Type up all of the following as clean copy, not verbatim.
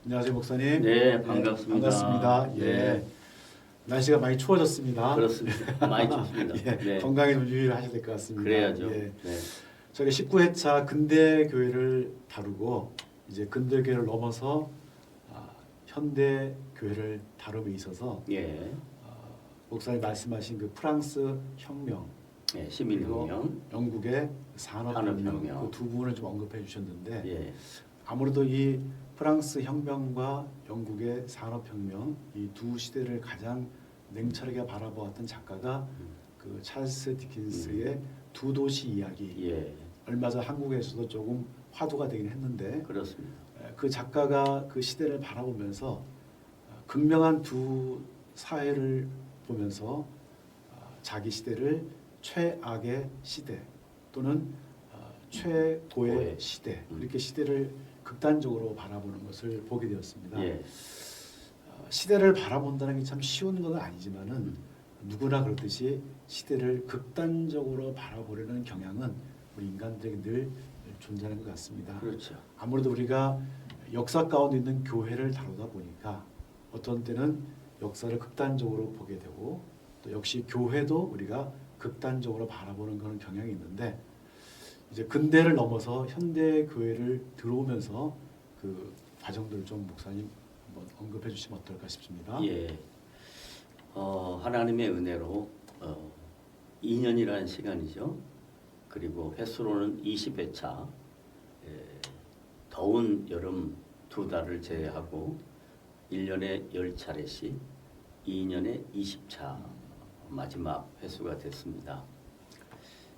안녕하세요, 목사님. 네, 반갑습니다. 반갑습니다. 예. 네. 날씨가 많이 추워졌습니다. 그렇습니다. 많이 춥습니다. 예. 네. 건강에 좀 유의를 하셔야 될 것 같습니다. 그래야죠. 예. 네. 저희가 19회차 근대 교회를 다루고 이제 근대 교회를 넘어서 현대 교회를 다룸에 있어서 예. 목사님 말씀하신 그 프랑스 혁명, 예, 시민혁명, 영국의 산업혁명 산업혁명. 그 두 부분을 좀 언급해 주셨는데 예. 아무래도 이 프랑스 혁명과 영국의 산업혁명 이 두 시대를 가장 냉철하게 바라보았던 작가가 그 찰스 디킨스의 두 도시 이야기. 예. 얼마 전 한국에서도 조금 화두가 되긴 했는데 그렇습니다. 그 작가가 그 시대를 바라보면서 극명한 두 사회를 보면서 자기 시대를 최악의 시대 또는 최고의 고의. 시대 이렇게 시대를 극단적으로 바라보는 것을 보게 되었습니다. 예. 시대를 바라본다는 게 참 쉬운 건 아니지만은 누구나 그렇듯이 시대를 극단적으로 바라보려는 경향은 우리 인간들에게 늘 존재하는 것 같습니다. 그렇죠. 아무래도 우리가 역사 가운데 있는 교회를 다루다 보니까 어떤 때는 역사를 극단적으로 보게 되고 또 역시 교회도 우리가 극단적으로 바라보는 그런 경향이 있는데 이제 근대를 넘어서 현대 교회를 들어오면서 그 과정들을 좀 목사님 한번 언급해 주시면 어떨까 싶습니다. 예. 하나님의 은혜로 2년이라는 시간이죠. 그리고 횟수로는 20회차. 더운 여름 두 달을 제외하고 1년에 10차례씩 2년에 20차 마지막 횟수가 됐습니다.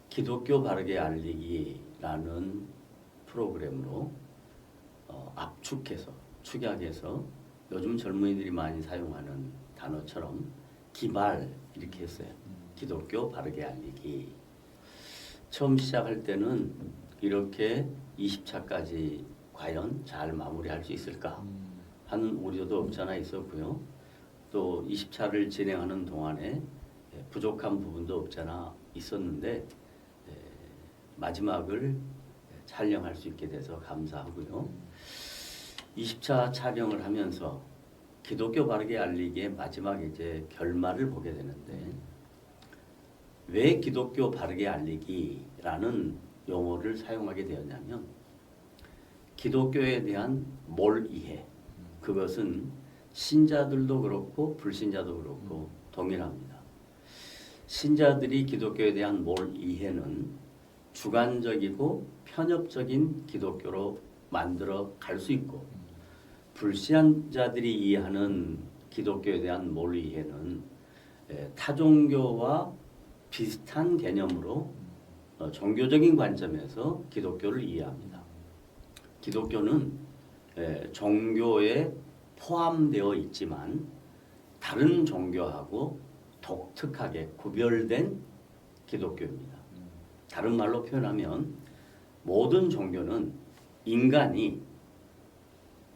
기독교 바르게 알리기라는 프로그램으로 압축해서 축약해서 요즘 젊은이들이 많이 사용하는 단어처럼 기발 이렇게 했어요. 기독교 바르게 알리기. 처음 시작할 때는 이렇게 20차까지 과연 잘 마무리할 수 있을까 하는 우려도 없지 않아 있었고요. 또 20차를 진행하는 동안에 부족한 부분도 없지 않아 있었는데 마지막을 촬영할 수 있게 돼서 감사하고요. 20차 촬영을 하면서 기독교 바르게 알리기의 마지막 이제 결말을 보게 되는데 왜 기독교 바르게 알리기라는 용어를 사용하게 되었냐면 기독교에 대한 몰이해 그것은 신자들도 그렇고 불신자도 그렇고 동일합니다. 신자들이 기독교에 대한 몰이해는 주관적이고 편협적인 기독교로 만들어 갈 수 있고 불신자들이 이해하는 기독교에 대한 몰이해는 타종교와 비슷한 개념으로 종교적인 관점에서 기독교를 이해합니다. 기독교는 종교에 포함되어 있지만 다른 종교하고 독특하게 구별된 기독교입니다. 다른 말로 표현하면 모든 종교는 인간이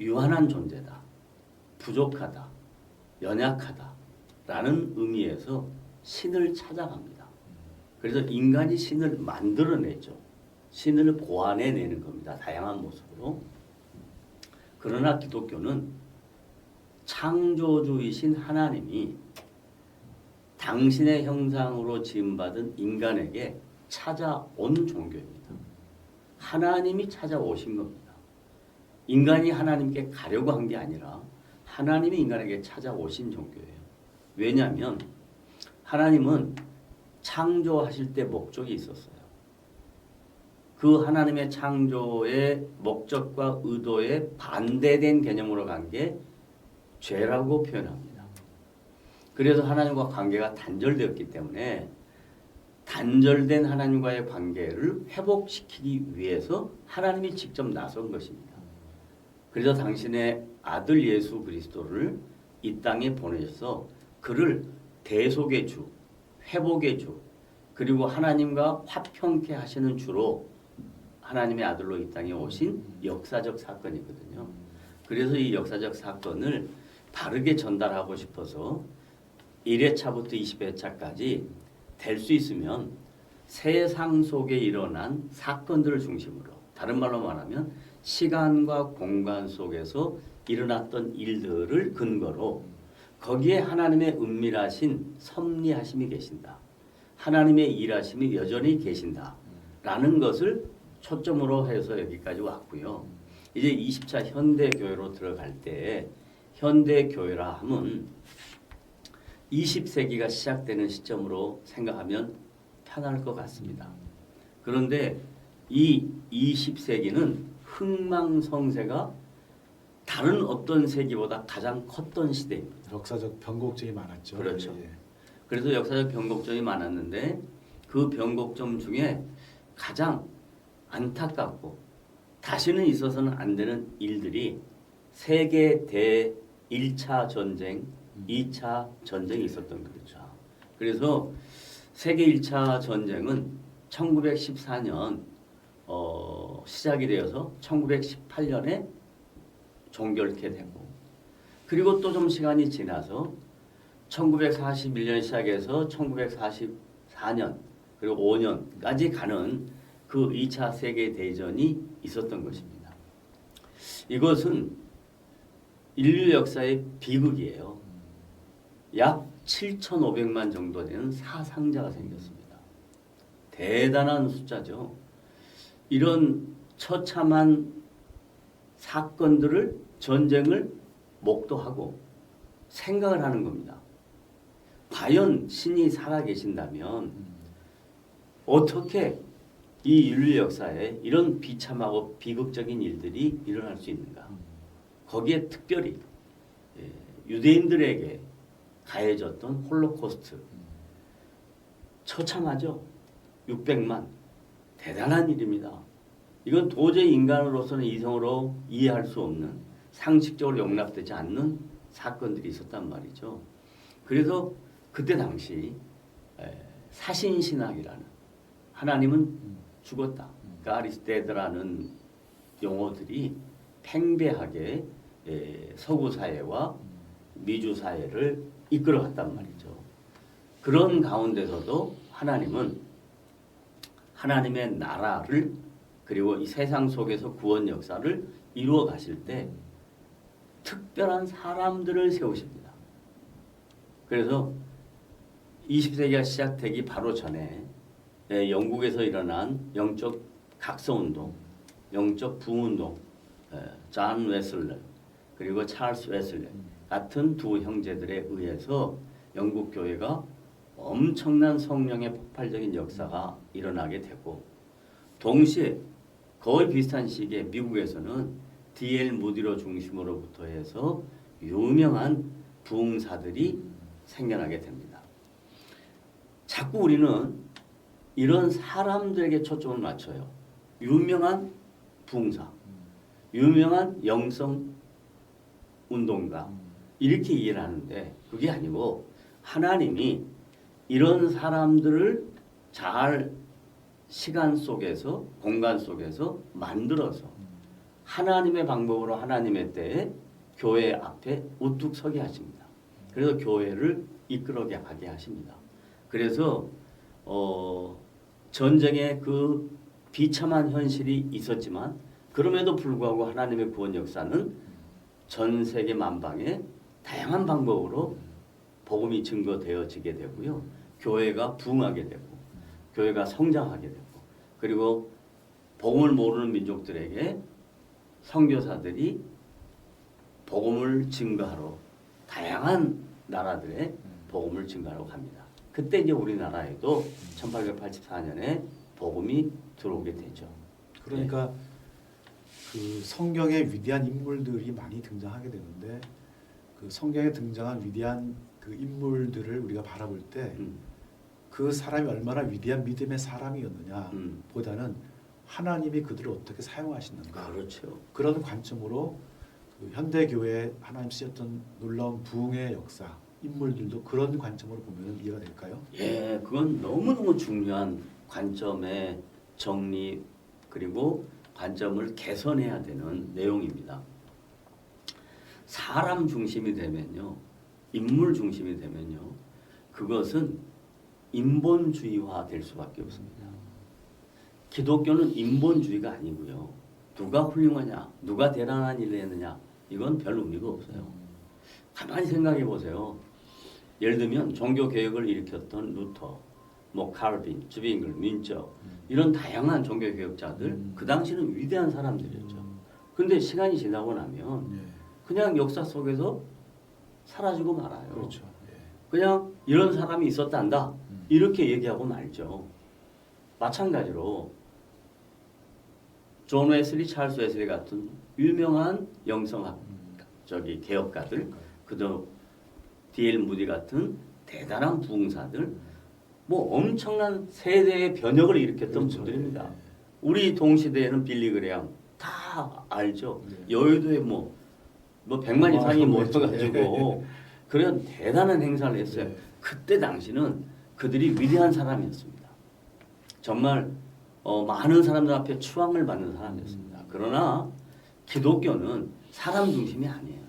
유한한 존재다, 부족하다, 연약하다라는 의미에서 신을 찾아갑니다. 그래서 인간이 신을 만들어내죠. 신을 고안해내는 겁니다. 다양한 모습으로. 그러나 기독교는 창조주이신 하나님이 당신의 형상으로 지음받은 인간에게 찾아온 종교입니다. 하나님이 찾아오신 겁니다. 인간이 하나님께 가려고 한 게 아니라 하나님이 인간에게 찾아오신 종교예요. 왜냐하면 하나님은 창조하실 때 목적이 있었어요. 그 하나님의 창조의 목적과 의도에 반대된 개념으로 간 게 죄라고 표현합니다. 그래서 하나님과 관계가 단절되었기 때문에 단절된 하나님과의 관계를 회복시키기 위해서 하나님이 직접 나선 것입니다. 그래서 당신의 아들 예수 그리스도를 이 땅에 보내셔서 그를 대속의 주, 회복의 주, 그리고 하나님과 화평케 하시는 주로 하나님의 아들로 이 땅에 오신 역사적 사건이거든요. 그래서 이 역사적 사건을 바르게 전달하고 싶어서 1회차부터 20회차까지 될 수 있으면 세상 속에 일어난 사건들을 중심으로, 다른 말로 말하면 시간과 공간 속에서 일어났던 일들을 근거로 거기에 하나님의 은밀하신 섭리하심이 계신다. 하나님의 일하심이 여전히 계신다라는 것을 초점으로 해서 여기까지 왔고요. 이제 20차 현대교회로 들어갈 때 현대교회라 함은 20세기가 시작되는 시점으로 생각하면 편할 것 같습니다. 그런데 이 20세기는 흥망성쇠가 다른 어떤 세기보다 가장 컸던 시대입니다. 역사적 변곡점이 많았죠. 그렇죠. 예. 그래서 역사적 변곡점이 많았는데 그 변곡점 중에 가장 안타깝고 다시는 있어서는 안 되는 일들이 세계 대 1차 전쟁, 2차 전쟁이 있었던 거죠. 그래서 세계 1차 전쟁은 1914년 시작이 되어서 1918년에 종결케 되고 그리고 또 좀 시간이 지나서 1941년 시작해서 1944년 그리고 5년까지 가는 그 2차 세계대전이 있었던 것입니다. 이것은 인류 역사의 비극이에요. 약 7,500만 정도 되는 사상자가 생겼습니다. 대단한 숫자죠. 이런 처참한 사건들을 전쟁을 목도하고 생각을 하는 겁니다. 과연 신이 살아계신다면 어떻게 이 인류 역사에 이런 비참하고 비극적인 일들이 일어날 수 있는가? 거기에 특별히 유대인들에게 가해졌던 홀로코스트 처참하죠. 600만 대단한 일입니다. 이건 도저히 인간으로서는 이성으로 이해할 수 없는 상식적으로 용납되지 않는 사건들이 있었단 말이죠. 그래서 그때 당시 사신신학이라는 하나님은 죽었다. 가리스데드라는 용어들이 팽배하게 서구 사회와 미주 사회를 이끌어갔단 말이죠. 그런 가운데서도 하나님은 하나님의 나라를 그리고 이 세상 속에서 구원 역사를 이루어 가실 때 특별한 사람들을 세우십니다. 그래서 20세기가 시작되기 바로 전에 영국에서 일어난 영적 각성운동, 영적 부흥운동, 존 웨슬레 그리고 찰스 웨슬레 같은 두 형제들에 의해서 영국 교회가 엄청난 성령의 폭발적인 역사가 일어나게 되고 동시에 거의 비슷한 시기에 미국에서는 D.L. 무디로 중심으로부터 해서 유명한 부흥사들이 생겨나게 됩니다. 자꾸 우리는 이런 사람들에게 초점을 맞춰요. 유명한 부흥사, 유명한 영성 운동가 이렇게 이해를 하는데 그게 아니고 하나님이 이런 사람들을 잘 시간 속에서 공간 속에서 만들어서 하나님의 방법으로 하나님의 때에 교회 앞에 우뚝 서게 하십니다. 그래서 교회를 이끌어가게 하십니다. 그래서 전쟁의 그 비참한 현실이 있었지만 그럼에도 불구하고 하나님의 구원 역사는 전 세계 만방에 다양한 방법으로 복음이 증거되어지게 되고요. 교회가 부흥하게 되고 교회가 성장하게 되고 그리고 복음을 모르는 민족들에게 선교사들이 복음을 증거하러 다양한 나라들의 복음을 증거하러 갑니다. 그때 이제 우리나라에도 1884년에 복음이 들어오게 되죠. 그러니까 그 성경의 위대한 인물들이 많이 등장하게 되는데 그 성경에 등장한 위대한 그 인물들을 우리가 바라볼 때 그 사람이 얼마나 위대한 믿음의 사람이었느냐 보다는 하나님이 그들을 어떻게 사용하시는가 그렇죠. 그런 관점으로 그 현대 교회에 하나님 쓰셨던 놀라운 부흥의 역사 인물들도 그런 관점으로 보면 이해가 될까요? 예, 그건 너무너무 중요한 관점의 정리 그리고 관점을 개선해야 되는 내용입니다. 사람 중심이 되면요, 인물 중심이 되면요, 그것은 인본주의화 될 수밖에 없습니다. 기독교는 인본주의가 아니고요, 누가 훌륭하냐, 누가 대단한 일을 했느냐, 이건 별 의미가 없어요. 가만히 생각해 보세요. 예를 들면 종교 개혁을 일으켰던 루터, 뭐 칼빈, 즈빙글, 민처 이런 다양한 종교 개혁자들 그 당시는 위대한 사람들이었죠. 근데 시간이 지나고 나면 예. 그냥 역사 속에서 사라지고 말아요. 그렇죠. 예. 그냥 이런 사람이 있었단다 이렇게 얘기하고 말죠. 마찬가지로 존 웨슬리, 찰스 웨슬리 같은 유명한 영성학 개혁가들, 그도 D.L. 무디 같은 대단한 부흥사들, 뭐 엄청난 세대의 변혁을 일으켰던 그렇죠. 분들입니다. 예. 우리 동시대에는 빌리 그레함 다 알죠. 네. 여의도에 뭐 100만 이상이 그렇죠. 모여가지고 그런 대단한 행사를 했어요. 네. 그때 당시는 그들이 위대한 사람이었습니다. 정말 많은 사람들 앞에 추앙을 받는 사람이었습니다. 그러나 기독교는 사람 중심이 아니에요.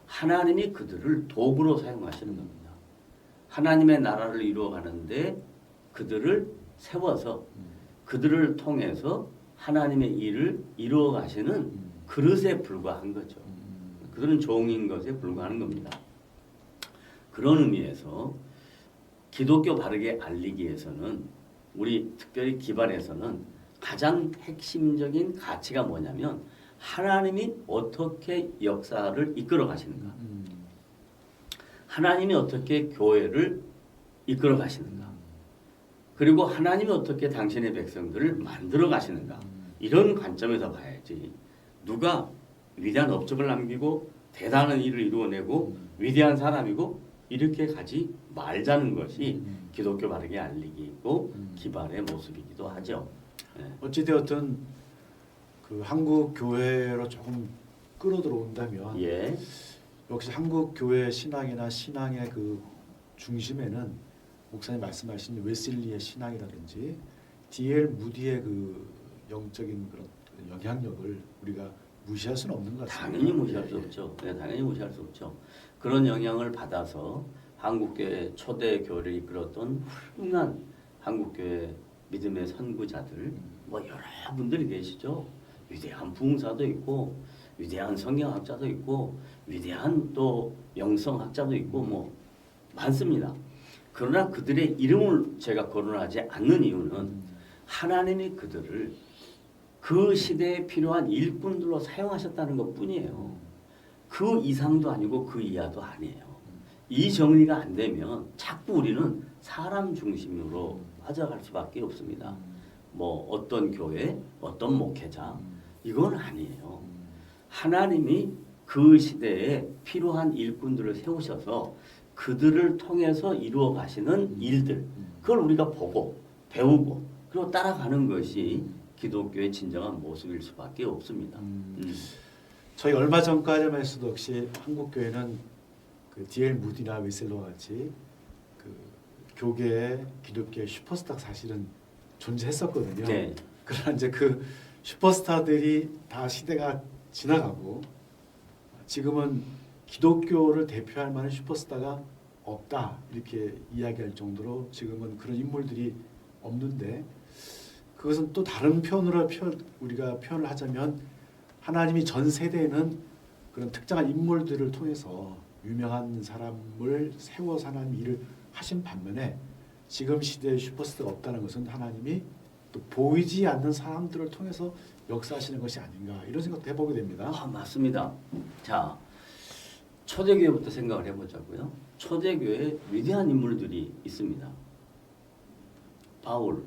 하나님이 그들을 도구로 사용하시는 겁니다. 하나님의 나라를 이루어가는데 그들을 세워서 그들을 통해서 하나님의 일을 이루어가시는 그릇에 불과한 거죠. 그들은 종인 것에 불과하는 겁니다. 그런 의미에서 기독교 바르게 알리기 위해서는 우리 특별히 기반에서는 가장 핵심적인 가치가 뭐냐면 하나님이 어떻게 역사를 이끌어 가시는가, 하나님이 어떻게 교회를 이끌어 가시는가, 그리고 하나님이 어떻게 당신의 백성들을 만들어 가시는가, 이런 관점에서 봐야지 누가 위대한 업적을 남기고 대단한 일을 이루어내고 위대한 사람이고 이렇게 가지 말자는 것이 기독교 바르게 알리기고 기반의 모습이기도 하죠. 네. 어찌되었든 그 한국 교회로 조금 끌어들어온다면 예. 역시 한국 교회 신앙이나 신앙의 그 중심에는 목사님 말씀하신 웨슬리의 신앙이라든지 D.L. 무디의 그 영적인 그런 영향력을 우리가 무시할 수는 없는 것 같습니다. 당연히 무시할 수 없죠. 네, 당연히 무시할 수 없죠. 그런 영향을 받아서 한국교회 초대 교회를 이끌었던 훌륭한 한국교회 믿음의 선구자들 뭐 여러 분들이 계시죠. 위대한 부흥사도 있고 위대한 성경학자도 있고 위대한 또 영성학자도 있고 뭐 많습니다. 그러나 그들의 이름을 제가 거론하지 않는 이유는 하나님이 그들을 그 시대에 필요한 일꾼들로 사용하셨다는 것뿐이에요. 그 이상도 아니고 그 이하도 아니에요. 이 정리가 안 되면 자꾸 우리는 사람 중심으로 빠져갈 수밖에 없습니다. 뭐 어떤 교회, 어떤 목회자 이건 아니에요. 하나님이 그 시대에 필요한 일꾼들을 세우셔서 그들을 통해서 이루어 가시는 일들, 그걸 우리가 보고 배우고 그리고 따라가는 것이 기독교의 진정한 모습일 수밖에 없습니다. 저희 얼마 전까지만 해도 역시 한국 교회는 그 D.L. 무디나 웨슬러와 같이 그 교계의 기독교의 슈퍼스타가 사실은 존재했었거든요. 네. 그러나 이제 그 슈퍼스타들이 다 시대가 지나가고 지금은 기독교를 대표할 만한 슈퍼스타가 없다 이렇게 이야기할 정도로 지금은 그런 인물들이 없는데 그것은 또 다른 편으로 우리가 표현을 하자면 하나님이 전 세대에는 그런 특정한 인물들을 통해서 유명한 사람을 세워서 하나님이 일을 하신 반면에 지금 시대의 슈퍼스타가 없다는 것은 하나님이 또 보이지 않는 사람들을 통해서 역사하시는 것이 아닌가 이런 생각도 해보게 됩니다. 맞습니다. 자, 초대교회부터 생각을 해보자고요. 초대교회에 위대한 인물들이 있습니다. 바울,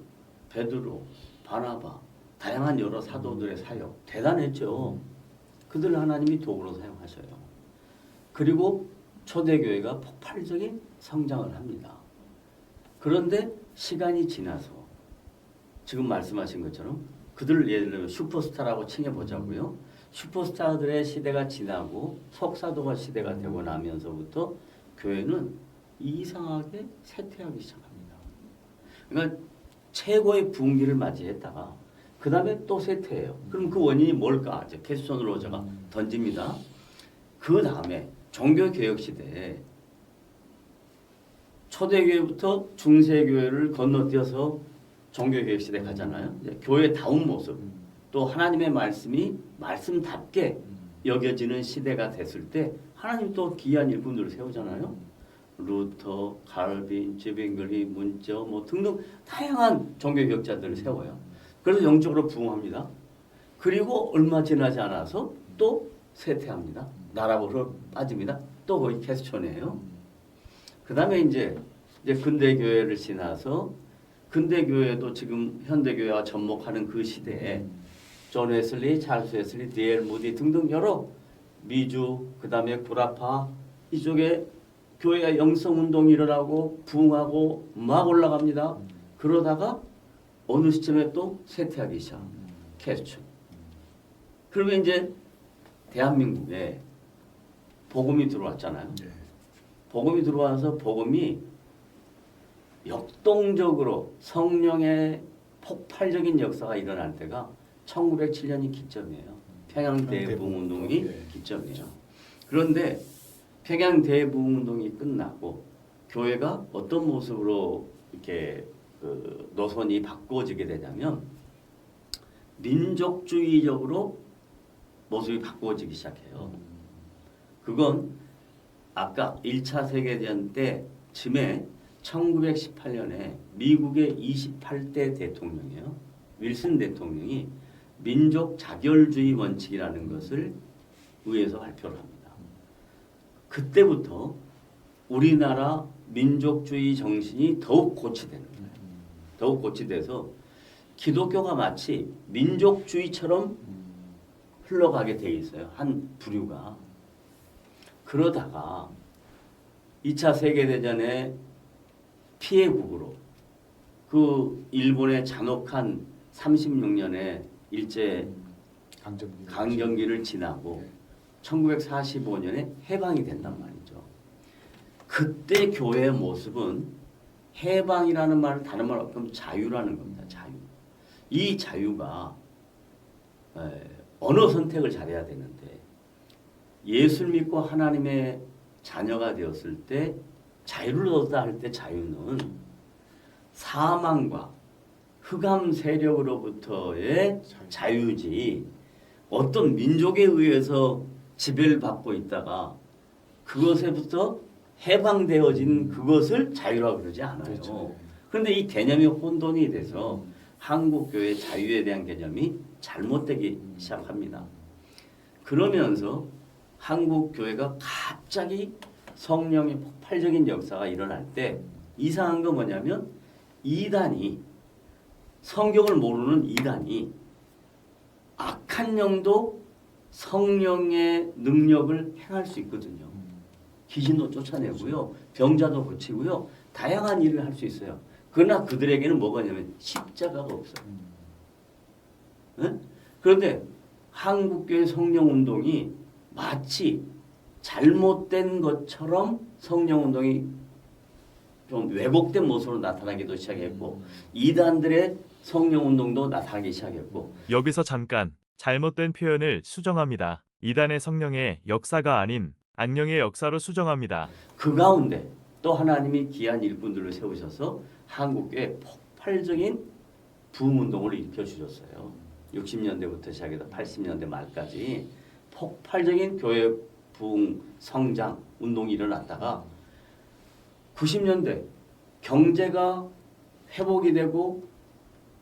베드로, 바나바, 다양한 여러 사도들의 사역 대단했죠. 그들 하나님이 도구로 사용하셔요. 그리고 초대교회가 폭발적인 성장을 합니다. 그런데 시간이 지나서 지금 말씀하신 것처럼 그들을 예를 들면 슈퍼스타라고 칭해보자고요. 슈퍼스타들의 시대가 지나고 속사도가 시대가 되고 나면서부터 교회는 이상하게 쇠퇴하기 시작합니다. 그러니까 최고의 부흥기를 맞이했다가 그 다음에 또 쇠퇴해요. 그럼 그 원인이 뭘까? 이제 퀘스천으로 제가 던집니다. 그 다음에 종교개혁 시대에 초대교회부터 중세교회를 건너뛰어서 종교개혁 시대 가잖아요. 이제 교회다운 모습, 또 하나님의 말씀이 말씀답게 여겨지는 시대가 됐을 때 하나님 또 귀한 일꾼들을 세우잖아요. 루터, 칼빈, 제빙글리, 문저 뭐 등등 다양한 종교 교역자들을 세워요. 그래서 영적으로 부흥합니다. 그리고 얼마 지나지 않아서 또 쇠퇴합니다. 나라로 빠집니다. 또 거기 캐스천이에요. 그 다음에 이제 근대 교회를 지나서 근대 교회도 지금 현대 교회와 접목하는 그 시대에 존 웨슬리, 찰스 웨슬리, D.L. 무디 등등 여러 미주, 그 다음에 구라파 이쪽에 교회가 영성 운동이 일어나고 부흥하고 막 올라갑니다. 그러다가 어느 시점에 또 쇠퇴하기 시작. 캐스천. 그러면 이제 대한민국에 복음이 들어왔잖아요. 예. 복음이 들어와서 복음이 역동적으로 성령의 폭발적인 역사가 일어날 때가 1907년이 기점이에요. 평양 대부흥운동이 네. 기점이에요. 그런데 평양 대부흥운동이 끝나고 교회가 어떤 모습으로 이렇게 그 노선이 바꿔지게 되냐면 민족주의적으로 모습이 바꿔지기 시작해요. 그건 아까 1차 세계대전 때쯤에 1918년에 미국의 28대 대통령이에요. 윌슨 대통령이 민족 자결주의 원칙이라는 것을 의회에서 발표를 합니다. 그때부터 우리나라 민족주의 정신이 더욱 고취되는 거예요. 더욱 고취돼서 기독교가 마치 민족주의처럼 흘러가게 돼 있어요. 한 부류가. 그러다가 2차 세계대전의 피해국으로 그 일본의 잔혹한 36년의 일제 강점기를 지나고 1945년에 해방이 된단 말이죠. 그때 교회의 모습은 해방이라는 말을 다른 말 없으면 자유라는 겁니다. 자유. 이 자유가 어느 선택을 잘해야 되는데 예수를 믿고 하나님의 자녀가 되었을 때 자유를 얻었다 할 때 자유는 사망과 흑암 세력으로부터의 자유지 어떤 민족에 의해서 지배를 받고 있다가 그것에부터 해방되어진 그것을 자유라고 그러지 않아요. 그렇죠. 그런데 이 개념이 혼돈이 돼서 한국교회 자유에 대한 개념이 잘못되기 시작합니다. 그러면서 한국교회가 갑자기 성령의 폭발적인 역사가 일어날 때 이상한 건 뭐냐면 이단이 성경을 모르는 이단이 악한 영도 성령의 능력을 행할 수 있거든요. 귀신도 쫓아내고요. 병자도 고치고요. 다양한 일을 할 수 있어요. 그러나 그들에게는 뭐가 있냐면 십자가가 없어요. 응? 그런데 한국교회 성령운동이 마치 잘못된 것처럼 성령운동이 좀 왜곡된 모습으로 나타나기도 시작했고 이단들의 성령운동도 나타나기 시작했고 여기서 잠깐 잘못된 표현을 수정합니다. 이단의 성령의 역사가 아닌 악령의 역사로 수정합니다. 그 가운데 또 하나님이 귀한 일꾼들을 세우셔서 한국교회 폭발적인 부흥운동을 일으켜주셨어요. 60년대부터 시작해서 80년대 말까지 폭발적인 교회 부흥 성장 운동이 일어났다가 90년대 경제가 회복이 되고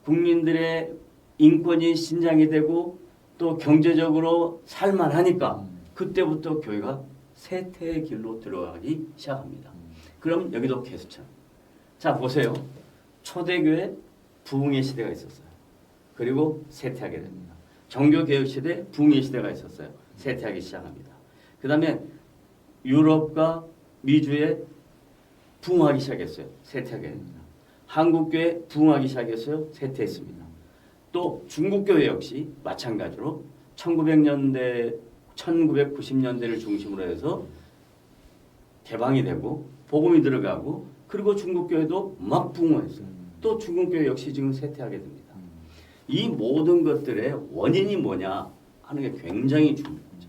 국민들의 인권이 신장이 되고 또 경제적으로 살만하니까 그때부터 교회가 쇠퇴의 길로 들어가기 시작합니다. 그럼 여기도 개수천. 자 보세요. 초대교회 부흥의 시대가 있었어요. 그리고 쇠퇴하게 됩니다. 정교개혁 시대 부흥의 시대가 있었어요. 쇠퇴하기 시작합니다. 그 다음에 유럽과 미주에 부흥하기 시작했어요. 쇠퇴하게 됩니다. 한국교회 부흥하기 시작했어요. 쇠퇴했습니다. 또 중국교회 역시 마찬가지로 1990년대를 중심으로 해서 개방이 되고 복음이 들어가고 그리고 중국교회도 막 부흥했어요. 또 중국교회 역시 지금 쇠퇴하게 됩니다. 이 모든 것들의 원인이 뭐냐 하는 게 굉장히 중요하죠.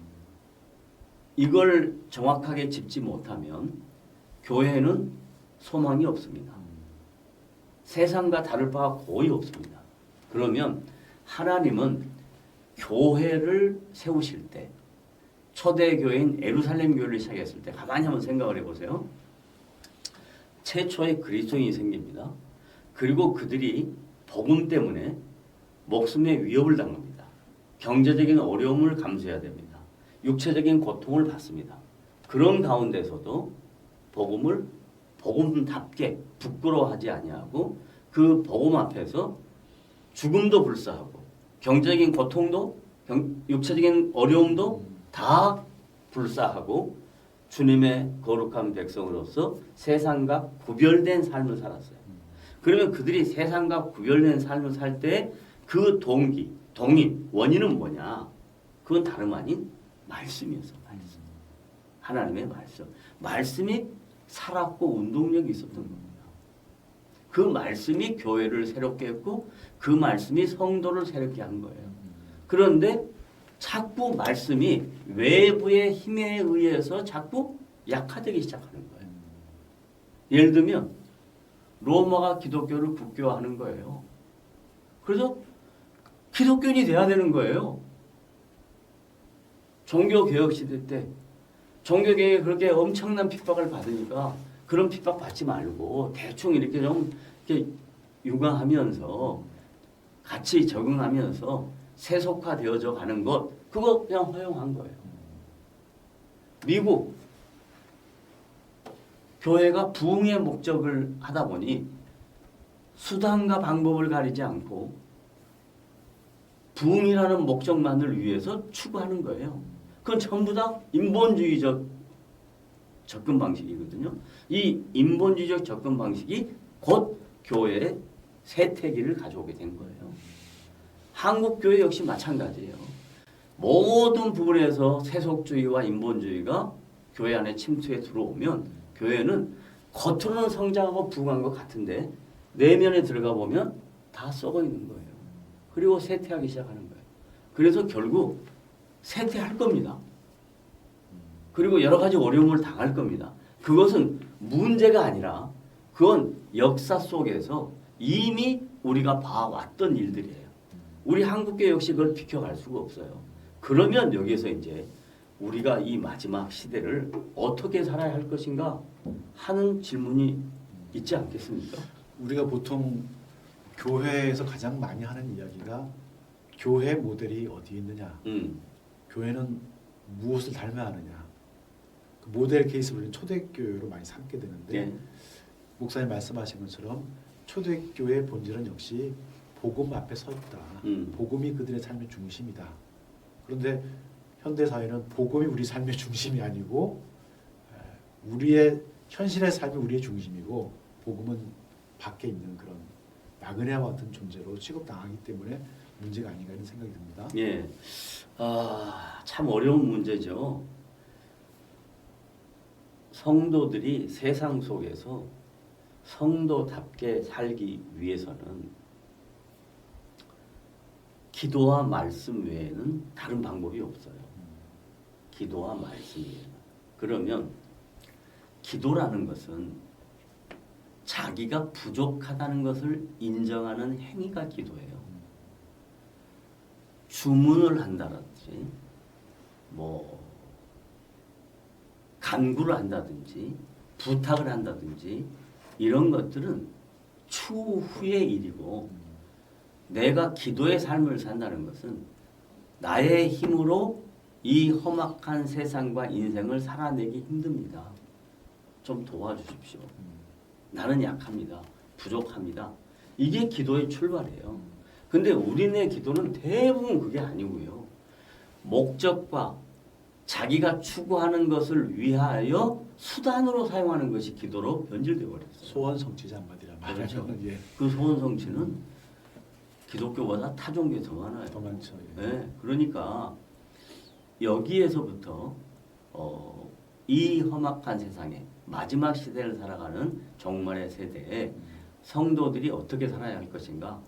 이걸 정확하게 짚지 못하면 교회는 소망이 없습니다. 세상과 다를 바가 거의 없습니다. 그러면 하나님은 교회를 세우실 때 초대교회인 예루살렘 교회를 시작했을 때 가만히 한번 생각을 해보세요. 최초의 그리스도인이 생깁니다. 그리고 그들이 복음 때문에 목숨의 위협을 당합니다. 경제적인 어려움을 감수해야 됩니다. 육체적인 고통을 받습니다. 그런 가운데서도 복음답게 부끄러워하지 아니하고 그 복음 앞에서 죽음도 불사하고 경제적인 고통도 육체적인 어려움도 다 불사하고 주님의 거룩한 백성으로서 세상과 구별된 삶을 살았어요. 그러면 그들이 세상과 구별된 삶을 살 때 그 동인, 원인은 뭐냐? 그건 다름 아닌 말씀이었어. 말씀. 하나님의 말씀. 말씀이 살았고 운동력이 있었던 겁니다. 그 말씀이 교회를 새롭게 했고 그 말씀이 성도를 새롭게 한 거예요. 그런데 자꾸 말씀이 외부의 힘에 의해서 자꾸 약화되기 시작하는 거예요. 예를 들면 로마가 기독교를 국교화하는 거예요. 그래서 기독교인이 돼야 되는 거예요. 종교개혁 시대 때 종교개혁이 그렇게 엄청난 핍박을 받으니까 그런 핍박 받지 말고 대충 이렇게 좀 이렇게 육아하면서 같이 적응하면서 세속화되어져 가는 것 그거 그냥 허용한 거예요. 미국 교회가 부흥의 목적을 하다 보니 수단과 방법을 가리지 않고 부흥이라는 목적만을 위해서 추구하는 거예요. 그건 전부 다 인본주의적 접근 방식이거든요. 이 인본주의적 접근 방식이 곧 교회의 쇠퇴기를 가져오게 된 거예요. 한국 교회 역시 마찬가지예요. 모든 부분에서 세속주의와 인본주의가 교회 안에 침투해 들어오면 교회는 겉으로는 성장하고 부흥한 것 같은데 내면에 들어가 보면 다 썩어 있는 거예요. 그리고 쇠퇴하기 시작하는 거예요. 그래서 결국 쇠퇴할 겁니다. 그리고 여러 가지 어려움을 당할 겁니다. 그것은 문제가 아니라 그건 역사 속에서 이미 우리가 봐왔던 일들이에요. 우리 한국교회 역시 그걸 비켜갈 수가 없어요. 그러면 여기에서 이제 우리가 이 마지막 시대를 어떻게 살아야 할 것인가 하는 질문이 있지 않겠습니까? 우리가 보통 교회에서 가장 많이 하는 이야기가 교회 모델이 어디 있느냐, 교회는 무엇을 닮아야 하느냐, 그 모델 케이스를 초대교회로 많이 삼게 되는데 네. 목사님 말씀하신 것처럼 초대교회의 본질은 역시 복음 앞에 서 있다. 복음이 그들의 삶의 중심이다. 그런데 현대 사회는 복음이 우리 삶의 중심이 아니고 우리의 현실의 삶이 우리의 중심이고 복음은 밖에 있는 그런 나그네와 같은 존재로 취급당하기 때문에 문제가 아닌가 이런 생각이 듭니다. 예, 참 어려운 문제죠. 성도들이 세상 속에서 성도답게 살기 위해서는 기도와 말씀 외에는 다른 방법이 없어요. 기도와 말씀 외에는. 그러면 기도라는 것은 자기가 부족하다는 것을 인정하는 행위가 기도예요. 주문을 한다든지 간구를 한다든지 부탁을 한다든지 이런 것들은 추후의 일이고 내가 기도의 삶을 산다는 것은 나의 힘으로 이 험악한 세상과 인생을 살아내기 힘듭니다. 좀 도와주십시오. 나는 약합니다. 부족합니다. 이게 기도의 출발이에요. 근데 우리네 기도는 대부분 그게 아니고요. 목적과 자기가 추구하는 것을 위하여 수단으로 사용하는 것이 기도로 변질되어 버렸어요. 소원 성취자 한마디라 그렇죠. 말하면 예. 그 소원 성취는 기독교보다 타 종교에 더 많아요. 더 많죠. 예. 네, 그러니까 여기에서부터 이 험악한 세상에 마지막 시대를 살아가는 종말의 세대에 성도들이 어떻게 살아야 할 것인가?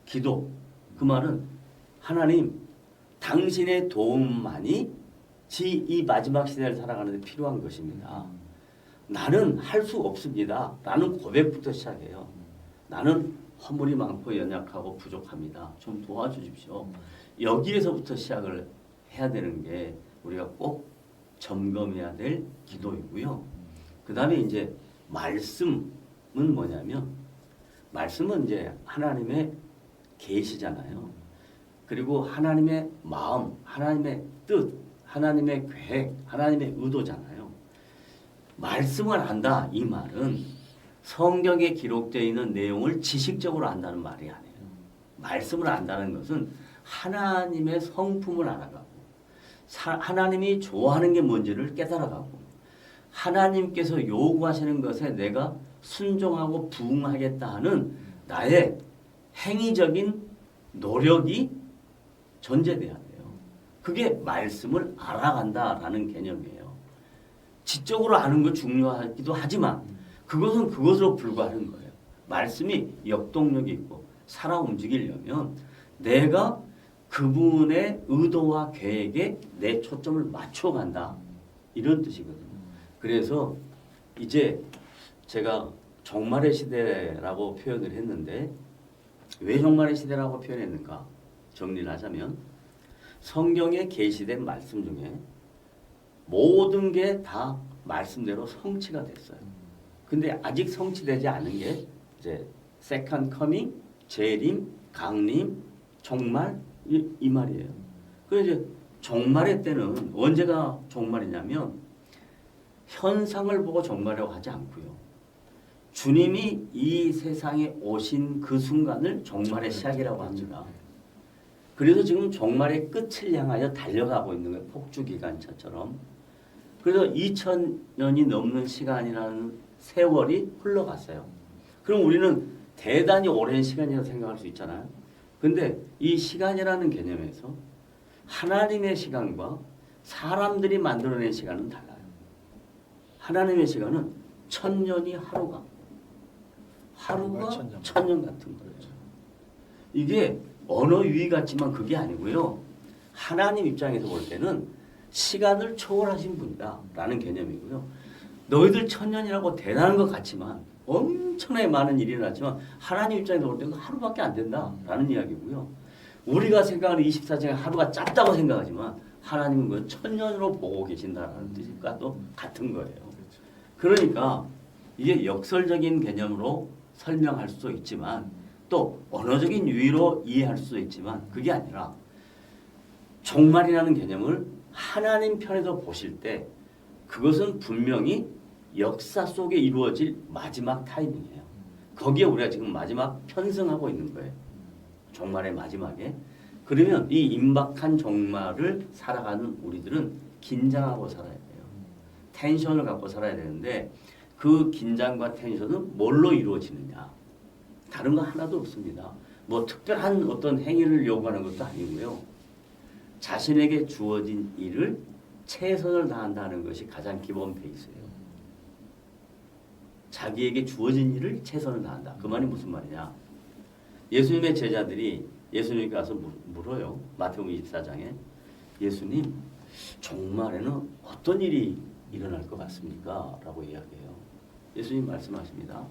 기도. 그 말은 하나님 당신의 도움만이 이 마지막 시대를 살아가는 데 필요한 것입니다. 나는 할 수 없습니다. 라는 고백부터 시작해요. 나는 허물이 많고 연약하고 부족합니다. 좀 도와주십시오. 여기에서부터 시작을 해야 되는 게 우리가 꼭 점검해야 될 기도이고요. 그 다음에 이제 말씀은 뭐냐면 말씀은 이제 하나님의 계시잖아요. 그리고 하나님의 마음, 하나님의 뜻, 하나님의 계획, 하나님의 의도잖아요. 말씀을 안다 이 말은 성경에 기록되어 있는 내용을 지식적으로 안다는 말이 아니에요. 말씀을 안다는 것은 하나님의 성품을 알아가고 하나님이 좋아하는 게 뭔지를 깨달아가고 하나님께서 요구하시는 것에 내가 순종하고 부응하겠다 하는 나의 행위적인 노력이 전제돼야 돼요. 그게 말씀을 알아간다라는 개념이에요. 지적으로 아는 거 중요하기도 하지만 그것은 그것으로 불과한 거예요. 말씀이 역동력이 있고 살아 움직이려면 내가 그분의 의도와 계획에 내 초점을 맞춰간다. 이런 뜻이거든요. 그래서 이제 제가 종말의 시대라고 표현을 했는데 왜 종말의 시대라고 표현했는가? 정리를 하자면 성경에 계시된 말씀 중에 모든 게 다 말씀대로 성취가 됐어요. 근데 아직 성취되지 않은 게 이제 세컨드 커밍, 재림, 강림, 종말 이 말이에요. 그래서 이제 종말의 때는 언제가 종말이냐면 현상을 보고 종말이라고 하지 않고요. 주님이 이 세상에 오신 그 순간을 종말의 시작이라고 합니다. 그래서 지금 종말의 끝을 향하여 달려가고 있는 거예요. 폭주기관차처럼. 그래서 2000년이 넘는 시간이라는 세월이 흘러갔어요. 그럼 우리는 대단히 오랜 시간이라고 생각할 수 있잖아요. 근데 이 시간이라는 개념에서 하나님의 시간과 사람들이 만들어낸 시간은 달라요. 하나님의 시간은 1000년이 하루가 천년 같은 거예요. 이게 언어 유희 같지만 그게 아니고요. 하나님 입장에서 볼 때는 시간을 초월하신 분이다라는 개념이고요. 너희들 1000년이라고 대단한 것 같지만 엄청나게 많은 일이 일어났지만 하나님 입장에서 볼 때는 하루밖에 안 된다라는 이야기고요. 우리가 생각하는 24시간 하루가 짧다고 생각하지만 하나님은 그 1000년으로 보고 계신다라는 뜻과도 같은 거예요. 그러니까 이게 역설적인 개념으로 설명할 수도 있지만 또 언어적인 유의로 이해할 수도 있지만 그게 아니라 종말이라는 개념을 하나님 편에서 보실 때 그것은 분명히 역사 속에 이루어질 마지막 타이밍이에요. 거기에 우리가 지금 마지막 편승하고 있는 거예요. 종말의 마지막에. 그러면 이 임박한 종말을 살아가는 우리들은 긴장하고 살아야 돼요. 텐션을 갖고 살아야 되는데 그 긴장과 텐션은 뭘로 이루어지느냐? 다른 거 하나도 없습니다. 뭐 특별한 어떤 행위를 요구하는 것도 아니고요. 자신에게 주어진 일을 최선을 다한다는 것이 가장 기본 베이스예요. 자기에게 주어진 일을 최선을 다한다. 그 말이 무슨 말이냐? 예수님의 제자들이 예수님께 가서 물어요. 마태복음 24장에 예수님 종말에는 어떤 일이 일어날 것 같습니까? 라고 이야기해요. 예수님 말씀하십니다.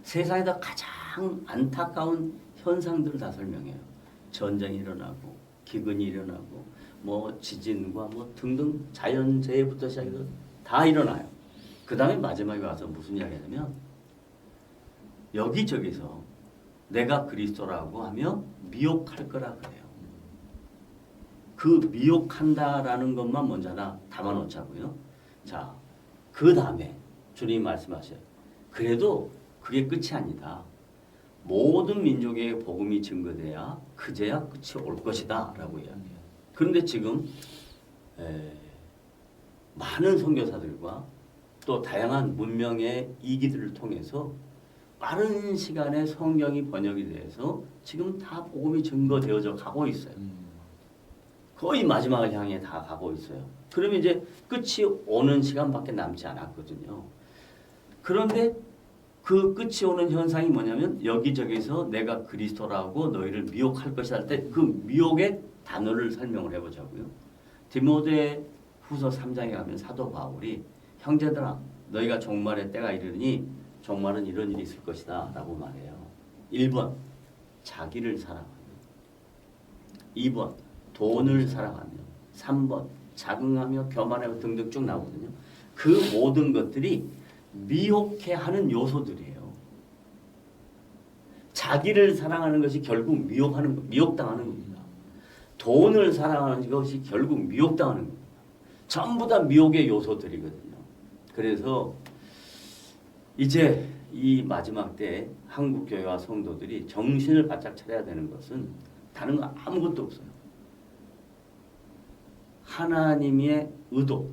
세상에서 가장 안타까운 현상들을 다 설명해요. 전쟁이 일어나고 기근이 일어나고 뭐 지진과 뭐 등등 자연재해부터 시작해서 다 일어나요. 그 다음에 마지막에 와서 무슨 이야기 하냐면 여기저기서 내가 그리스도라고 하며 미혹할 거라 그래요. 그 미혹한다라는 것만 먼저 하나 담아놓자고요. 자, 그 다음에 주님이 말씀하셔요. 그래도 그게 끝이 아니다. 모든 민족에게 복음이 증거돼야 그제야 끝이 올 것이다 라고 이야기해요. 그런데 지금 많은 선교사들과 또 다양한 문명의 이기들을 통해서 빠른 시간에 성경이 번역이 돼서 지금 다 복음이 증거되어져 가고 있어요. 거의 마지막을 향해 다 가고 있어요. 그러면 이제 끝이 오는 시간밖에 남지 않았거든요. 그런데 그 끝이 오는 현상이 뭐냐면 여기저기서 내가 그리스도라고 너희를 미혹할 것이다 할 때 그 미혹의 단어를 설명을 해보자고요. 디모데 후서 3장에 가면 사도 바울이 형제들아 너희가 종말의 때가 이르니 종말은 이런 일이 있을 것이다 라고 말해요. 1번 자기를 사랑하며 2번 돈을 사랑하며, 3번 자긍하며 교만하며 등등 쭉 나오거든요. 그 모든 것들이 미혹해 하는 요소들이에요. 자기를 사랑하는 것이 결국 미혹당하는 겁니다. 돈을 사랑하는 것이 결국 미혹당하는 겁니다. 전부 다 미혹의 요소들이거든요. 그래서 이제 이 마지막 때 한국교회와 성도들이 정신을 바짝 차려야 되는 것은 다른 거 아무것도 없어요. 하나님의 의도,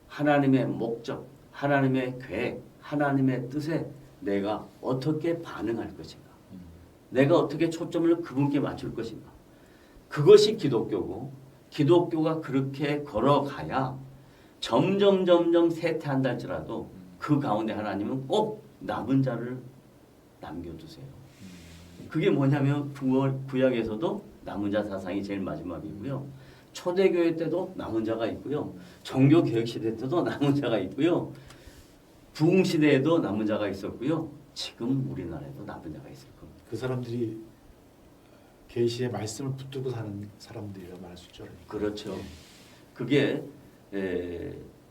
하나님의 목적, 하나님의 계획, 하나님의 뜻에 내가 어떻게 반응할 것인가, 내가 어떻게 초점을 그분께 맞출 것인가, 그것이 기독교고, 기독교가 그렇게 걸어가야 점점 쇠퇴한다 할지라도 그 가운데 하나님은 꼭 남은 자를 남겨두세요. 그게 뭐냐면 구약에서도 남은 자 사상이 제일 마지막이고요. 초대교회 때도 남은 자가 있고요. 종교개혁시대 때도 남은 자가 있고요. 부흥시대에도 남은 자가 있었고요. 지금 우리나라에도 남은 자가 있을 겁니다. 그 사람들이 계시의 말씀을 붙들고 사는 사람들이라 말할 수 있죠. 그렇죠. 그게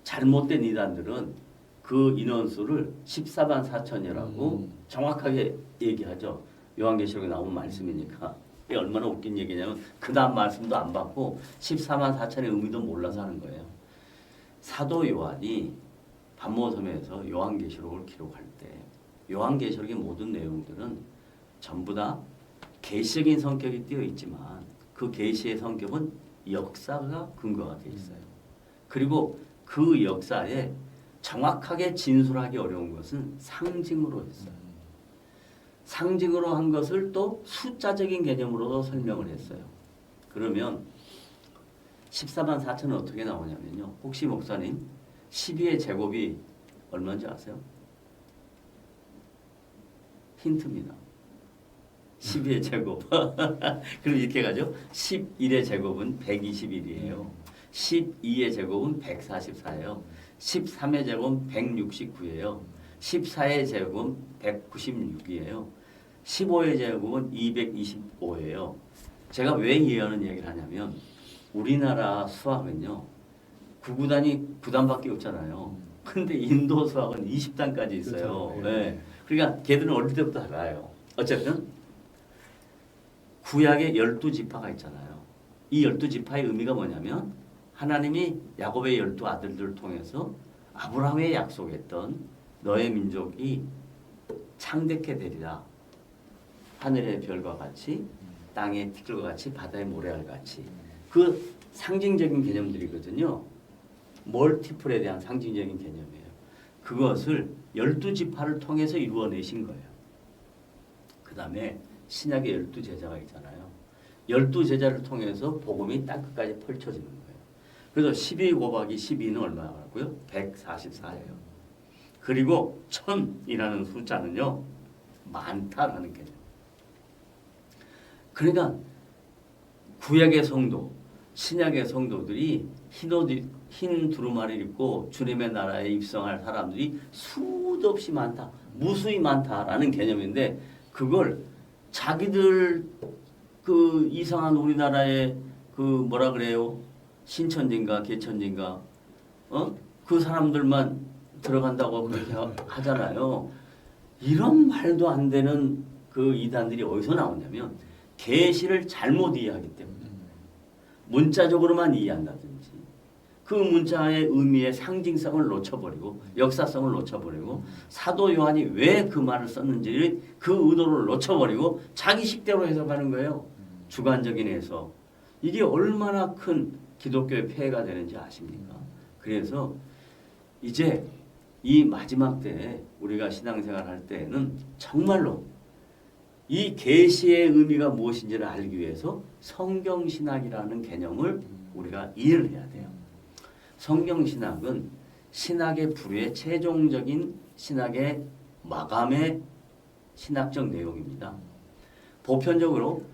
잘못된 이단들은 그 인원수를 14만 4천이라고 정확하게 얘기하죠. 요한계시록에 나온 말씀이니까. 이게 얼마나 웃긴 얘기냐면 그 다음 말씀도 안 받고 14만 4천의 의미도 몰라서 하는 거예요. 사도 요한이 반모섬에서 요한계시록을 기록할 때 요한계시록의 모든 내용들은 전부 다 계시적인 성격이 띄어 있지만 그 계시의 성격은 역사가 근거가 되어 있어요. 그리고 그 역사에 정확하게 진술하기 어려운 것은 상징으로 했어요. 상징으로 한 것을 또 숫자적인 개념으로도 설명을 했어요. 그러면 14만 4천은 어떻게 나오냐면요. 혹시 목사님 12의 제곱이 얼마인지 아세요? 힌트입니다. 12의 제곱. 그럼 이렇게 가죠. 11의 제곱은 121이에요. 12의 제곱은 144예요. 13의 제곱은 169예요. 14의 제곱은 196이에요. 15의 제곱은 225예요. 제가 왜 이해하는 얘기를 하냐면 우리나라 수학은요. 9구단이 9단밖에 없잖아요. 근데 인도 수학은 20단까지 있어요. 그렇죠. 네. 그러니까 걔들은 어릴 때부터 알아요. 어쨌든 구약에 12지파가 있잖아요. 이 12지파의 의미가 뭐냐면 하나님이 야곱의 12아들들을 통해서 아브라함에 약속했던 너의 민족이 창대케 되리라. 하늘의 별과 같이 땅의 티끌과 같이 바다의 모래알 같이. 그 상징적인 개념들이거든요. 멀티플에 대한 상징적인 개념이에요. 그것을 12지파를 통해서 이루어내신 거예요. 그 다음에 신약의 12제자가 있잖아요. 12제자를 통해서 복음이 땅끝까지 펼쳐지는 거예요. 그래서 12 곱하기 12는 얼마라고요? 144예요. 그리고 1000이라는 숫자는요. 많다라는 개념. 그러니까 구약의 성도, 신약의 성도들이 흰 두루마리를 입고 주님의 나라에 입성할 사람들이 수도 없이 많다. 무수히 많다라는 개념인데 그걸 자기들 그 이상한 우리나라의 그 뭐라 그래요? 신천지인가 개천지인가 그 사람들만 들어간다고 그렇게 하잖아요. 이런 말도 안 되는 그 이단들이 어디서 나오냐면 계시를 잘못 이해하기 때문에 문자적으로만 이해한다든지 그 문자의 의미의 상징성을 놓쳐버리고 역사성을 놓쳐버리고 사도 요한이 왜 그 말을 썼는지 그 의도를 놓쳐버리고 자기 식대로 해석하는 거예요. 주관적인 해석. 이게 얼마나 큰 기독교의 폐해가 되는지 아십니까? 그래서 이제 이 마지막 때에 우리가 신앙생활 할 때에는 정말로 이 계시의 의미가 무엇인지를 알기 위해서 성경신학이라는 개념을 우리가 이해를 해야 돼요. 성경신학은 신학의 부류의 최종적인 신학의 마감의 신학적 내용입니다. 보편적으로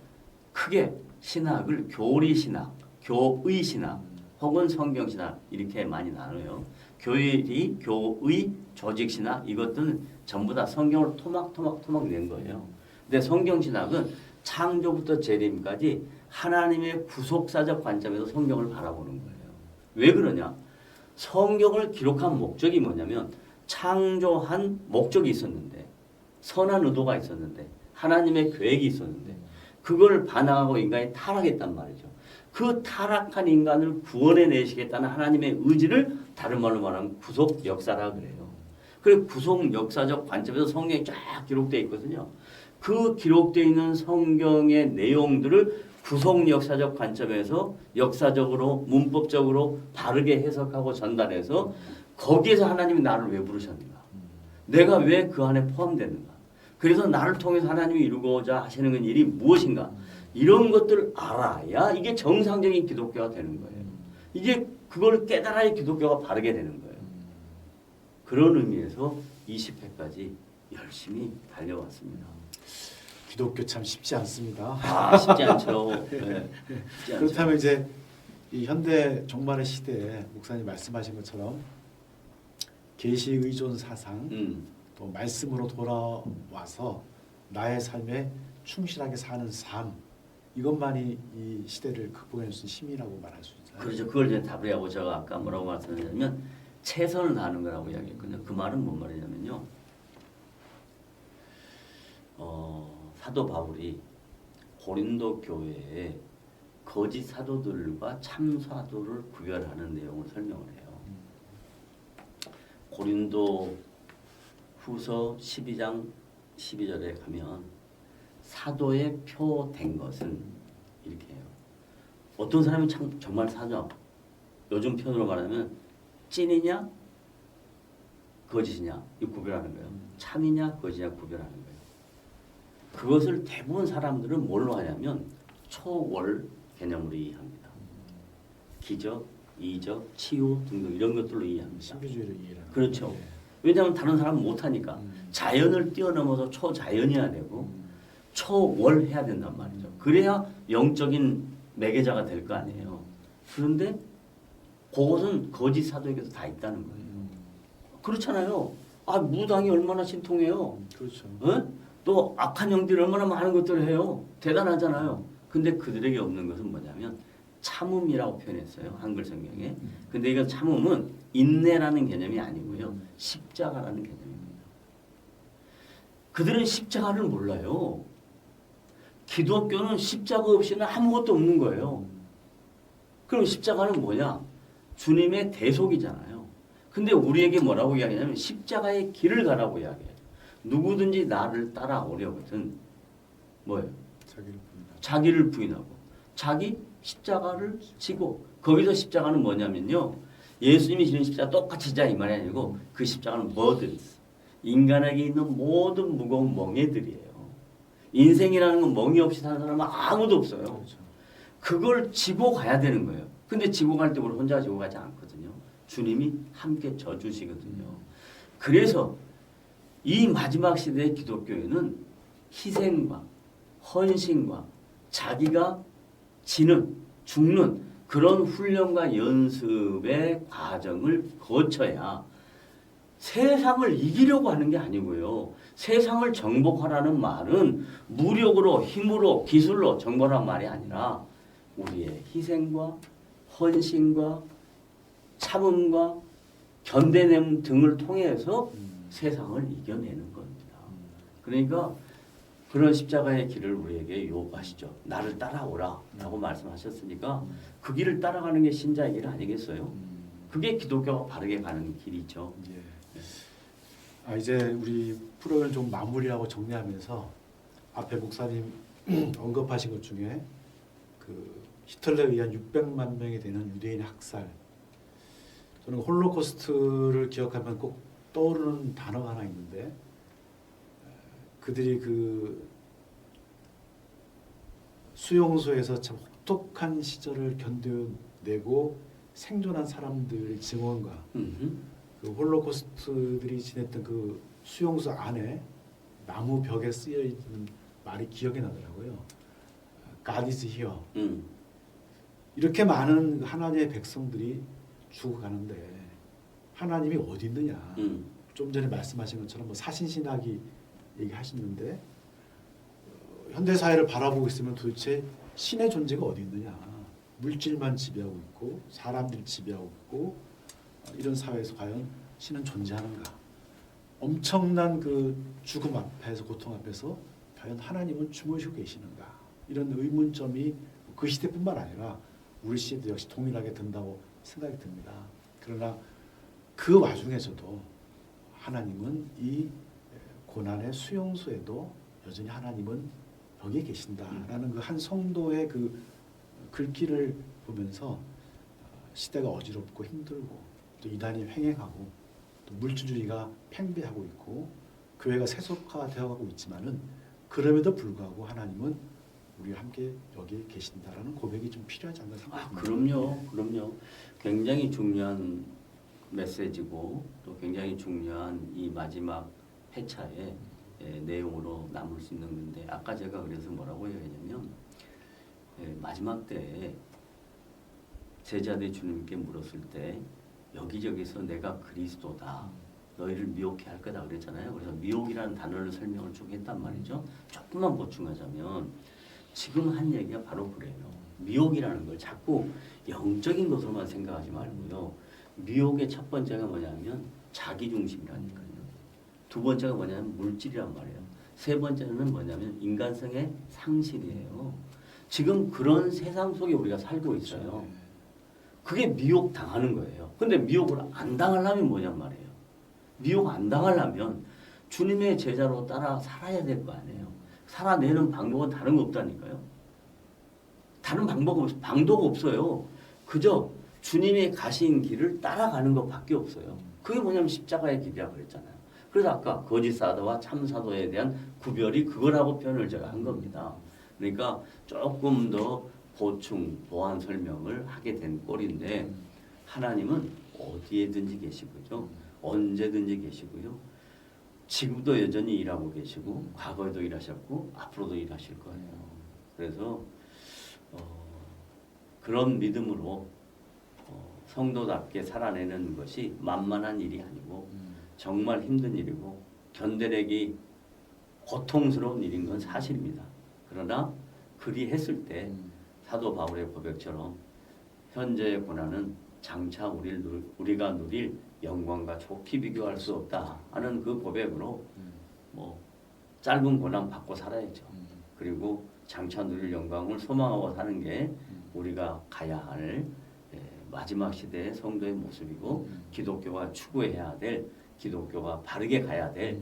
크게 신학을 교리신학, 교의신학 혹은 성경신학 이렇게 많이 나눠요. 교리, 교의, 조직신학 이것들은 전부 다 성경을 토막 낸 거예요. 근데 성경신학은 창조부터 재림까지 하나님의 구속사적 관점에서 성경을 바라보는 거예요. 왜 그러냐? 성경을 기록한 목적이 뭐냐면 창조한 목적이 있었는데 선한 의도가 있었는데 하나님의 계획이 있었는데 그걸 반항하고 인간이 타락했단 말이죠. 그 타락한 인간을 구원해 내시겠다는 하나님의 의지를 다른 말로 말하면 구속 역사라 그래요. 그리고 구속 역사적 관점에서 성경이 쫙 기록되어 있거든요. 그 기록되어 있는 성경의 내용들을 구속 역사적 관점에서 역사적으로 문법적으로 바르게 해석하고 전달해서 거기에서 하나님이 나를 왜 부르셨는가? 내가 왜 그 안에 포함됐는가? 그래서 나를 통해서 하나님이 이루고자 하시는 일이 무엇인가? 이런 것들을 알아야 이게 정상적인 기독교가 되는 거예요. 이게 그걸 깨달아야 기독교가 바르게 되는 거예요. 그런 의미에서 20회까지 열심히 달려왔습니다. 기독교 참 쉽지 않습니다. 아, 쉽지 않죠. 네, 쉽지 않죠. 그렇다면 이제 이 현대 종말의 시대에 목사님 말씀하신 것처럼 계시 의존 사상 또 말씀으로 돌아와서 나의 삶에 충실하게 사는 삶 이것만이 이 시대를 극복해낼 수 있는 힘이라고 말할 수 있잖아요. 그렇죠. 그걸 이제 답을 하고 제가 아까 뭐라고 말씀드렸냐면 최선을 다하는 거라고 이야기했거든요. 그 말은 뭔 말이냐면요. 사도 바울이 고린도 교회에 거짓 사도들과 참 사도를 구별하는 내용을 설명을 해요. 고린도 후서 12장 12절에 가면 사도의 표 된 것은 이렇게 해요. 어떤 사람이 정말 사도, 요즘 표현으로 말하면 찐이냐 거짓이냐 이 구별하는 거예요. 참이냐 거짓이냐 구별하는 거예요. 그것을 대부분 사람들은 뭘로 하냐면 초월 개념으로 이해합니다. 기적, 이적, 치유 등등 이런 것들로 이해합니다. 신비주의를 이해하는. 그렇죠. 네. 왜냐하면 다른 사람은 못하니까 자연을 뛰어넘어서 초자연이어야 되고 초월해야 된단 말이죠. 그래야 영적인 매개자가 될 거 아니에요. 그런데 그것은 거짓 사도에게도 다 있다는 거예요. 그렇잖아요. 아, 무당이 얼마나 신통해요. 그렇죠. 또 악한 영들이 얼마나 많은 것들을 해요. 대단하잖아요. 근데 그들에게 없는 것은 뭐냐면 참음이라고 표현했어요. 한글 성경에. 근데 이건 참음은 인내라는 개념이 아니고요. 십자가라는 개념입니다. 그들은 십자가를 몰라요. 기독교는 십자가 없이는 아무것도 없는 거예요. 그럼 십자가는 뭐냐? 주님의 대속이잖아요. 근데 우리에게 뭐라고 이야기하냐면 십자가의 길을 가라고 이야기해요. 누구든지 나를 따라오려거든 뭐예요? 자기를 부인하고 자기 십자가를 지고 거기서 십자가는 뭐냐면요. 예수님이 지는 십자가 똑같이 지자 이 말이 아니고 그 십자가는 burdens. 인간에게 있는 모든 무거운 멍에들이에요. 인생이라는 건 멍이 없이 사는 사람은 아무도 없어요. 그렇죠. 그걸 지고 가야 되는 거예요. 근데 지고 갈 때 우리 혼자 지고 가지 않거든요. 주님이 함께 져주시거든요. 그래서 이 마지막 시대의 기독교회는 희생과 헌신과 자기가 지는 죽는 그런 훈련과 연습의 과정을 거쳐야 세상을 이기려고 하는 게 아니고요. 세상을 정복하라는 말은 무력으로 힘으로 기술로 정복하라는 말이 아니라 우리의 희생과 헌신과 참음과 견뎌냄 등을 통해서 세상을 이겨내는 겁니다. 그러니까 그런 십자가의 길을 우리에게 요구하시죠. 나를 따라오라 라고 말씀하셨으니까 그 길을 따라가는 게 신자의 길 아니겠어요? 그게 기독교가 바르게 가는 길이죠. 예. 이제 우리 프로그램 좀 마무리하고 정리하면서 앞에 목사님 언급하신 것 중에 그 히틀러에 의한 600만 명이 되는 유대인의 학살, 저는 홀로코스트를 기억하면 꼭 떠오르는 단어가 하나 있는데 그들이 그 수용소에서 참 혹독한 시절을 견뎌내고 생존한 사람들의 증언과 그 홀로코스트들이 지냈던 그 수용소 안에 나무 벽에 쓰여 있는 말이 기억이 나더라고요. God is here. 이렇게 많은 하나님의 백성들이 죽어가는데 하나님이 어디 있느냐? 좀 전에 말씀하신 것처럼 뭐 사신신학이 얘기하시는데 현대 사회를 바라보고 있으면 도대체 신의 존재가 어디 있느냐? 물질만 지배하고 있고 사람들이 지배하고 있고 이런 사회에서 과연 신은 존재하는가? 엄청난 그 죽음 앞에서 고통 앞에서 과연 하나님은 주무시고 계시는가? 이런 의문점이 그 시대뿐만 아니라 우리 시대도 역시 동일하게 든다고 생각이 듭니다. 그러나 그 와중에서도 하나님은 이 고난의 수용소에도 여전히 하나님은 여기에 계신다라는 그 한 성도의 그 글귀를 보면서 시대가 어지럽고 힘들고 또 이단이 횡행하고 또 물질주의가 팽배하고 있고 교회가 세속화되어가고 있지만은 그럼에도 불구하고 하나님은 우리와 함께 여기에 계신다라는 고백이 좀 필요하지 않나 생각합니다. 그럼요. 굉장히 중요한 메시지고 또 굉장히 중요한 이 마지막 회차의 내용으로 남을 수 있는 건데 아까 제가 그래서 뭐라고 얘기했냐면 마지막 때에 제자들이 주님께 물었을 때 여기저기서 내가 그리스도다 너희를 미혹해 할 거다 그랬잖아요. 그래서 미혹이라는 단어를 설명을 쭉 했단 말이죠. 조금만 보충하자면 지금 한 얘기가 바로 그래요. 미혹이라는 걸 자꾸 영적인 것으로만 생각하지 말고요. 미혹의 첫 번째가 뭐냐면 자기중심이라니까요. 두 번째가 뭐냐면 물질이란 말이에요. 세 번째는 뭐냐면 인간성의 상실이에요. 지금 그런 세상 속에 우리가 살고 있어요. 그게 미혹 당하는 거예요. 근데 미혹을 안 당하려면 뭐냔 말이에요. 미혹 안 당하려면 주님의 제자로 따라 살아야 될 거 아니에요. 살아내는 방법은 다른 거 없다니까요. 다른 방도가 없어요. 그저 주님이 가신 길을 따라가는 것밖에 없어요. 그게 뭐냐면 십자가의 길이라 그랬잖아요. 그래서 아까 거짓 사도와 참 사도에 대한 구별이 그거라고 표현을 제가 한 겁니다. 그러니까 조금 더 보충, 보완 설명을 하게 된 꼴인데 하나님은 어디에든지 계시고요. 언제든지 계시고요. 지금도 여전히 일하고 계시고 과거에도 일하셨고 앞으로도 일하실 거예요. 그래서 그런 믿음으로 성도답게 살아내는 것이 만만한 일이 아니고 정말 힘든 일이고 견뎌내기 고통스러운 일인 건 사실입니다. 그러나 그리했을 때 사도 바울의 고백처럼 현재의 고난은 장차 우리가 누릴 영광과 좋게 비교할 수 없다 하는 그 고백으로 뭐 짧은 고난 받고 살아야죠. 그리고 장차 누릴 영광을 소망하고 사는 게 우리가 가야 할 마지막 시대의 성도의 모습이고 기독교가 추구해야 될 기독교가 바르게 가야 될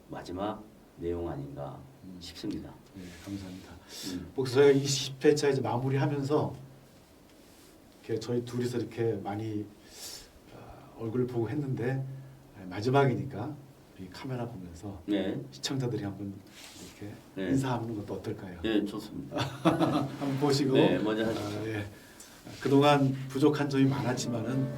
마지막 내용 아닌가 싶습니다. 네, 감사합니다. 혹시 저희가 20회차 이제 마무리하면서 이렇게 저희 둘이서 이렇게 많이 얼굴을 보고 했는데 마지막이니까 이 카메라 보면서 시청자들이 한번 이렇게 인사하는 것도 어떨까요? 네, 좋습니다. 한번 보시고 먼저 하시죠. 그동안 부족한 점이 많았지만은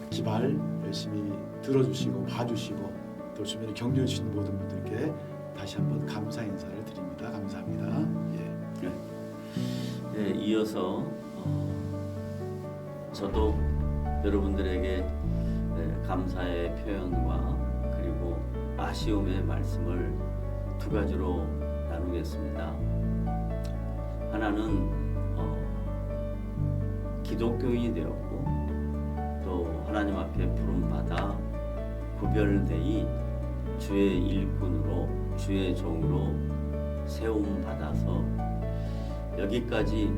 기발 열심히 들어주시고 봐주시고 또 주변에 격려해 주신 모든 분들께 다시 한번 감사 인사를 드립니다. 감사합니다. 이어서 저도 여러분들에게 감사의 표현과 그리고 아쉬움의 말씀을 두 가지로 나누겠습니다. 하나는 기독교인이 되었고 또 하나님 앞에 부름받아 구별되이 주의 일꾼으로 주의 종으로 세움받아서 여기까지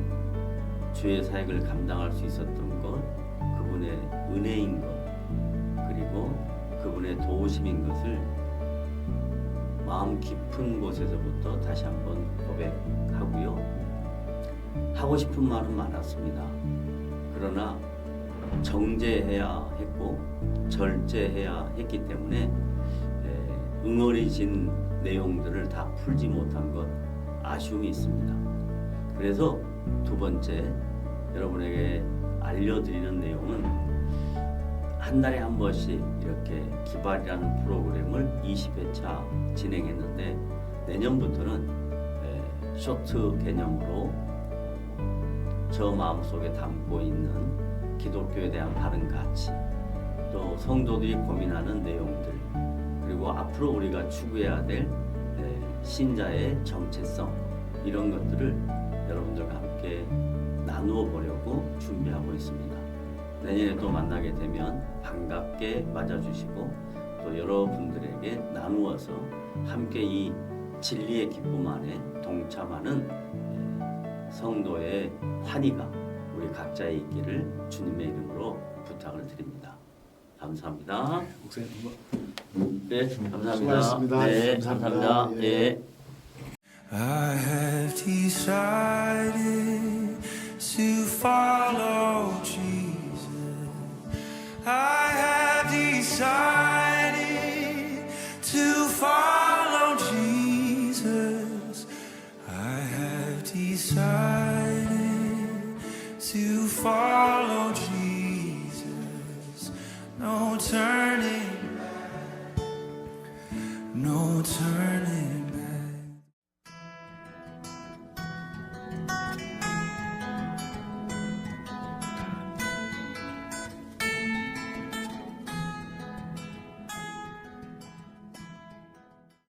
주의 사역을 감당할 수 있었던 것, 그분의 은혜인 것, 그리고 그분의 도우심인 것을 마음 깊은 곳에서부터 다시 한번 고백하고요. 하고 싶은 말은 많았습니다. 그러나 정제해야 했고 절제해야 했기 때문에 응어리진 내용들을 다 풀지 못한 것 아쉬움이 있습니다. 그래서 두 번째 여러분에게 알려드리는 내용은 한 달에 한 번씩 이렇게 기발이라는 프로그램을 20회차 진행했는데 내년부터는 쇼트 개념으로 저 마음속에 담고 있는 기독교에 대한 바른 가치, 또 성도들이 고민하는 내용들, 그리고 앞으로 우리가 추구해야 될 신자의 정체성, 이런 것들을 여러분들과 함께 나누어 보려고 준비하고 있습니다. 내년에 또 만나게 되면 반갑게 맞아주시고 또 여러분들에게 나누어서 함께 이 진리의 기쁨 안에 동참하는 성도의 환희가 우리 각자에 있기를 주님의 이름으로 부탁을 드립니다. 감사합니다. 목사님 네, 감사합니다. 수고하셨습니다. 네, 감사합니다. 감사합니다. 예. 예. I have decided to follow Jesus. I have decided to follow Jesus. I have decided to follow Jesus. No turning back. No turning back.